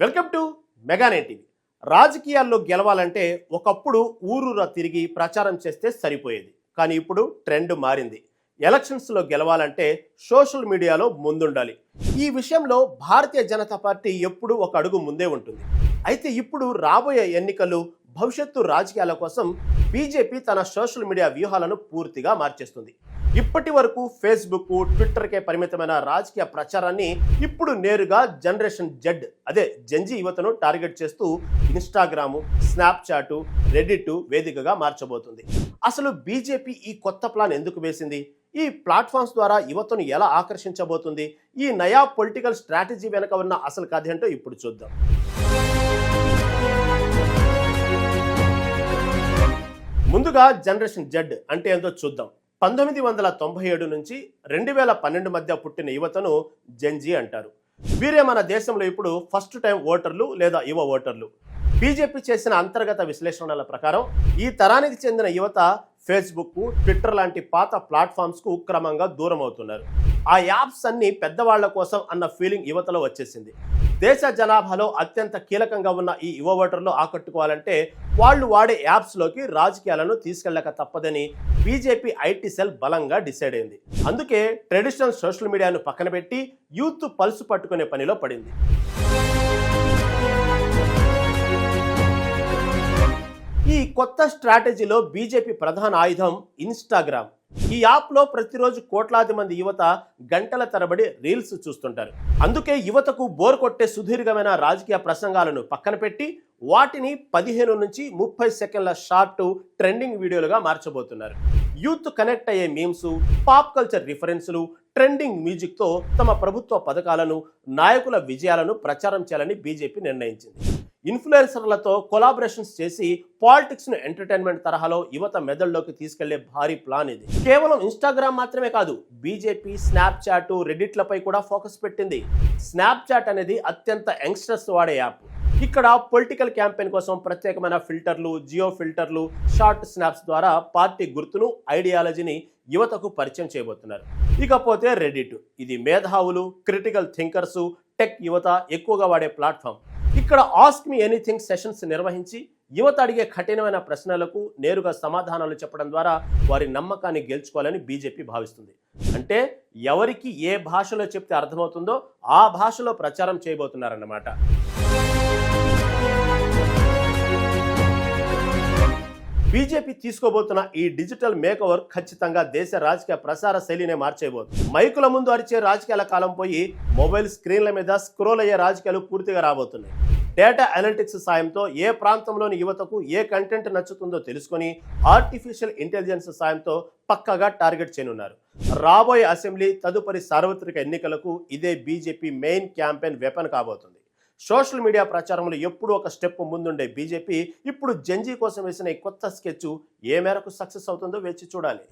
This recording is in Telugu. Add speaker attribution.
Speaker 1: Welcome to Mega Nine TV. రాజకీయాల్లో గెలవాలంటే ఒకప్పుడు ఊరూరా తిరిగి ప్రచారం చేస్తే సరిపోయేది. కానీ ఇప్పుడు ట్రెండ్ మారింది. ఎలక్షన్స్లో గెలవాలంటే సోషల్ మీడియాలో ముందుండాలి. ఈ విషయంలో భారతీయ జనతా పార్టీ ఎప్పుడూ ఒక అడుగు ముందే ఉంటుంది. అయితే ఇప్పుడు రాబోయే ఎన్నికలు, భవిష్యత్తు రాజకీయాల కోసం బీజేపీ తన సోషల్ మీడియా వ్యూహాలను పూర్తిగా మార్చేస్తుంది. ఇప్పటి వరకు ఫేస్బుక్, ట్విట్టర్కే పరిమితమైన రాజకీయ ప్రచారాన్ని ఇప్పుడు నేరుగా జనరేషన్ జెడ్, అదే జెన్జీ యువతను టార్గెట్ చేస్తూ ఇన్స్టాగ్రాము, స్నాప్చాట్, రెడిట్ వేదికగా మార్చబోతుంది. అసలు బీజేపీ ఈ కొత్త ప్లాన్ ఎందుకు వేసింది? ఈ ప్లాట్ఫామ్స్ ద్వారా యువతను ఎలా ఆకర్షించబోతుంది? ఈ నయా పొలిటికల్ స్ట్రాటజీ వెనుక ఉన్న అసలు కథ ఏంటో ఇప్పుడు చూద్దాం. ముందుగా జనరేషన్ జెడ్ అంటే ఏంటో చూద్దాం. 1997 నుంచి 2012 మధ్య పుట్టిన యువతను జెన్జీ అంటారు. వీరే మన దేశంలో ఇప్పుడు ఫస్ట్ టైం ఓటర్లు లేదా యువ ఓటర్లు. బీజేపీ చేసిన అంతర్గత విశ్లేషణల ప్రకారం ఈ తరానికి చెందిన యువత ఫేస్బుక్, ట్విట్టర్ లాంటి పాత ప్లాట్ఫామ్స్కు క్రమంగా దూరం అవుతున్నారు. ఆ యాప్స్ అన్ని పెద్దవాళ్ల కోసం అన్న ఫీలింగ్ యువతలో వచ్చేసింది. దేశ జనాభాలో అత్యంత కీలకంగా ఉన్న ఈ యువ ఓటర్లు ఆకట్టుకోవాలంటే వాళ్ళు వాడే యాప్స్లోకి రాజకీయాలను తీసుకెళ్లక తప్పదని బీజేపీ ఐటీ సెల్ బలంగా డిసైడ్ అయింది. అందుకే ట్రెడిషనల్ సోషల్ మీడియాను పక్కన పెట్టి యూత్ పల్సు పట్టుకునే పనిలో పడింది. ఈ కొత్త స్ట్రాటజీలో బీజేపీ ప్రధాన ఆయుధం ఇన్స్టాగ్రామ్. ఈ యాప్లో ప్రతిరోజు కోట్లాది మంది యువత గంటల తరబడి రీల్స్ చూస్తుంటారు. అందుకే యువతకు బోర్ కొట్టే సుదీర్ఘమైన రాజకీయ ప్రసంగాలను పక్కన పెట్టి వాటిని 15 నుంచి 30 సెకండ్ల షార్ట్ ట్రెండింగ్ వీడియోలుగా మార్చబోతున్నారు. యూత్ కనెక్ట్ అయ్యే మీమ్స్, పాప్ కల్చర్ రిఫరెన్సులు, ట్రెండింగ్ మ్యూజిక్తో తమ ప్రభుత్వ పథకాలను, నాయకుల విజయాలను ప్రచారం చేయాలని బీజేపీ నిర్ణయించింది. ఇన్ఫ్లుయెన్సర్లతో కొలాబరేషన్స్ చేసి పాలిటిక్స్ ను ఎంటర్టైన్మెంట్ తరహాలో యువత మెదడులోకి తీసుకెళ్లే భారీ ప్లాన్ ఇది. కేవలం ఇన్స్టాగ్రామ్ మాత్రమే కాదు, బీజేపీ స్నాప్చాట్, రెడిట్లపై కూడా ఫోకస్ పెట్టింది. స్నాప్చాట్ అనేది అత్యంత యంగ్స్టర్స్ వాడే యాప్. ఇక్కడ పొలిటికల్ క్యాంపెయిన్ కోసం ప్రత్యేకమైన ఫిల్టర్లు, జియో ఫిల్టర్లు, షార్ట్ స్నాప్స్ ద్వారా పార్టీ గుర్తును, ఐడియాలజీని యువతకు పరిచయం చేయబోతున్నారు. ఇకపోతే రెడిట్, ఇది మేధావులు, క్రిటికల్ థింకర్స్, టెక్ యువత ఎక్కువగా వాడే ప్లాట్ఫామ్. ఇక్కడ ఆస్క్ మీ ఎనీథింగ్ సెషన్స్ నిర్వహించి యువత అడిగే కఠినమైన ప్రశ్నలకు నేరుగా సమాధానాలు చెప్పడం ద్వారా వారి నమ్మకాన్ని గెలుచుకోవాలని బీజేపీ భావిస్తుంది. అంటే ఎవరికి ఏ భాషలో చెప్తే అర్థమవుతుందో ఆ భాషలో ప్రచారం చేయబోతున్నారన్నమాట. బీజేపీ తీసుకోబోతున్న ఈ డిజిటల్ మేకోవర్ ఖచ్చితంగా దేశ రాజకీయ ప్రసార శైలినే మార్చేయబోతుంది. మైకుల ముందు అరిచే రాజకీయాల కాలం పోయి మొబైల్ స్క్రీన్ల మీద స్క్రోల్ అయ్యే రాజకీయాలు పూర్తిగా రాబోతున్నాయి. డేటా అనలిటిక్స్ సాయంతో ఏ ప్రాంతంలోని యువతకు ఏ కంటెంట్ నచ్చుతుందో తెలుసుకొని ఆర్టిఫిషియల్ ఇంటెలిజెన్స్ సాయంతో పక్కగా టార్గెట్ చేయనున్నారు. రాబోయే అసెంబ్లీ, తదుపరి సార్వత్రిక ఎన్నికలకు ఇదే బీజేపీ మెయిన్ క్యాంపెయిన్ వెపన్ కాబోతుంది. సోషల్ మీడియా ప్రచారంలో ఎప్పుడూ ఒక స్టెప్ ముందుండే బీజేపీ ఇప్పుడు జెన్జీ కోసం వేసిన ఈ కొత్త స్కెచ్ ఏ మేరకు సక్సెస్ అవుతుందో వేచి చూడాలి.